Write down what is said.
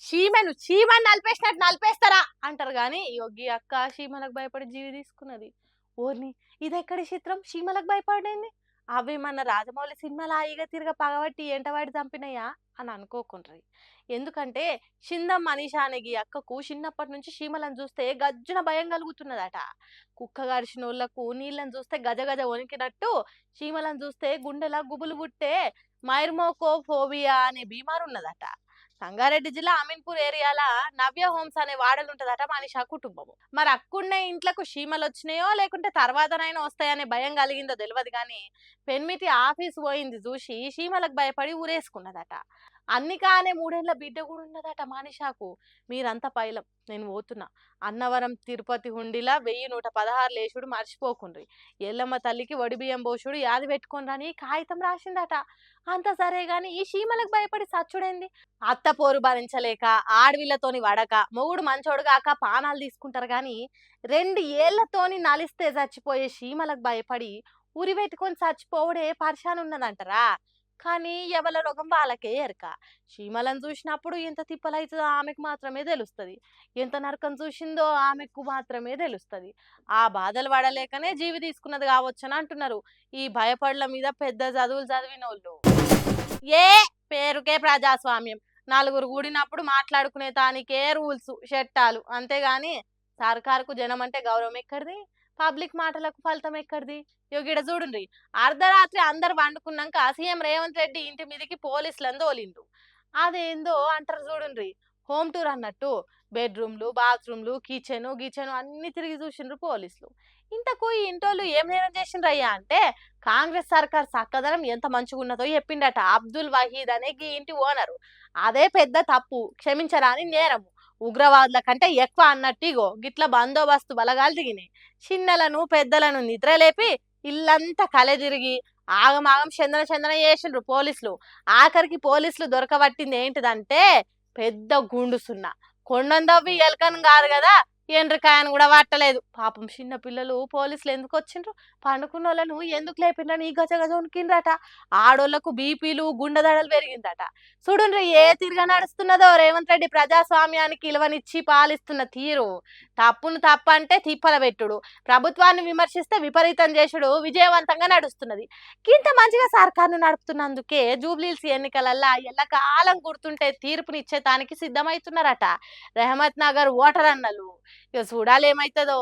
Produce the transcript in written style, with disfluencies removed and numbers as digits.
చీమని నలిపేసినట్టు నలిపేస్తారా అంటారు గాని యోగి అక్క చీమలకు భయపడి జీవి తీసుకున్నది. ఓర్ని ఇదెక్కడి చిత్రం చీమలకు భయపడింది. అవి మన రాజమౌళి సినిమాల హాయిగా తిరగ పగబట్టి ఎంటవాడి చంపినయ్యా అని అనుకోకుండ్రి. ఎందుకంటే చిందం మనీషా అనే ఈ అక్కకు చిన్నప్పటి నుంచి చీమలను చూస్తే గజ్జున భయం కలుగుతున్నదట. కుక్క గడిచినోళ్లకు నీళ్ళని చూస్తే గజ గజ వణికినట్టు చీమలను చూస్తే గుండెలా గుబులు పుట్టే మైర్మోకోఫోబియా అనే బీమారు ఉన్నదట. సంగారెడ్డి జిల్లా అమీన్పూర్ ఏరియాల నవ్య హోమ్స్ అనే వాడలు ఉంటదట మనిషా కుటుంబము. మరి అక్కున్నే ఇంట్లకు చీమలు వచ్చినాయో లేకుంటే తర్వాతనైనా వస్తాయనే భయం కలిగిందో తెలియదు కానీ పెన్మిటి ఆఫీస్ పోయింది చూసి చీమలకు భయపడి ఊరేసుకున్నదట. అన్నిక అనే 3 ఏళ్ల బిడ్డ కూడా ఉన్నదట మనిషాకు. మీరంతా పైలం నేను పోతున్నా. అన్నవరం తిరుపతి హుండీలా 1116 లేచుడు మర్చిపోకుండ్రి. ఎల్లమ్మ తల్లికి వడి బియ్యం పోసుడు యాది పెట్టుకొని రాని కాగితం రాసిందట. అంత సరే గాని ఈ చీమలకు భయపడి సచ్చుడేంది. అత్త పోరు భరించలేక ఆడవిళ్ళతోని వడక మొగుడు మంచోడుగాక పానాలు తీసుకుంటారు గాని 2 ఏళ్లతోని నలిస్తే చచ్చిపోయే చీమలకు భయపడి ఉరి పెట్టుకొని చచ్చిపోవడే పరిశాన్ ఉన్నదంటారా. కానీ ఎవల రోగం వాళ్ళకే ఎరక. చీమలను చూసినప్పుడు ఎంత తిప్పలైతుందో ఆమెకు మాత్రమే తెలుస్తుంది. ఎంత నరకం చూసిందో ఆమెకు మాత్రమే తెలుస్తుంది. ఆ బాధలు పడలేకనే జీవి తీసుకున్నది కావచ్చని అంటున్నారు ఈ భయపడల మీద పెద్ద చదువులు చదివినోళ్ళు. ఏ పేరుకే ప్రజాస్వామ్యం. నలుగురు కూడినప్పుడు మాట్లాడుకునే దానికే రూల్స్ చట్టాలు అంతేగాని సర్కారుకు జనం అంటే గౌరవం ఎక్కడిది, పబ్లిక్ మాటలకు ఫలితం ఎక్కడిది. యోగిడ చూడుండ్రి, అర్ధరాత్రి అందరు వండుకున్నాక సీఎం రేవంత్ రెడ్డి ఇంటి మీదకి పోలీసులను తోలిండ్రు. అదేందో అంటారు చూడుండ్రి, హోమ్ టూర్ అన్నట్టు బెడ్రూమ్లు బాత్రూమ్లు కిచెన్ గిచెన్ అన్ని తిరిగి చూసిండ్రు పోలీసులు. ఇంతకు ఈ ఇంటోళ్ళు ఏం నేరం చేసిండ్రయ్యా అంటే కాంగ్రెస్ సర్కార్ చక్కదనం ఎంత మంచిగా ఉన్నదో చెప్పిండట అబ్దుల్ వహీద్ అనే ఈ ఇంటి ఓనరు. అదే పెద్ద తప్పు, క్షమించరాని నేరము. ఉగ్రవాదుల కంటే ఎక్కువ అన్నట్టు ఇగో గిట్ల బందోబస్తు బలగాలు దిగినాయి. చిన్నలను పెద్దలను నిద్రలేపి ఇల్లంతా కలెదిరిగి ఆగమాగం చందన చందన చేసిండ్రు పోలీసులు. ఆఖరికి పోలీసులు దొరకబట్టింది ఏంటిదంటే పెద్ద గుండు సున్నా. కొండందవ్వి ఎలకను కాదు కదా ఎండ్రికాయను కూడా పట్టలేదు. పాపం చిన్న పిల్లలు పోలీసులు ఎందుకు వచ్చిండ్రు, పండుకున్న వాళ్ళను ఎందుకు లేపిండ్రని ఈ గజ గజ ఉనికిండ్రట. ఆడోళ్లకు బీపీలు గుండెదడలు పెరిగిందట. చూడుండ్రి ఏ తిరిగా నడుస్తున్నదో రేవంత్ రెడ్డి ప్రజాస్వామ్యానికి ఇలువనిచ్చి పాలిస్తున్న తీరు. తప్పును తప్పంటే తిప్పల పెట్టుడు, ప్రభుత్వాన్ని విమర్శిస్తే విపరీతం చేసుడు విజయవంతంగా నడుస్తున్నది. ఇంత మంచిగా సర్కారును నడుపుతున్నందుకే జూబ్లీహిల్స్ ఎన్నికలల్లా ఎల్లకాలం గుర్తుంటే తీర్పునిచ్చేతానికి సిద్ధమవుతున్నారట రెహమత్ నగర్ ఓటర్ అన్నలు. ఇక చూడాలి ఏమైతుందో.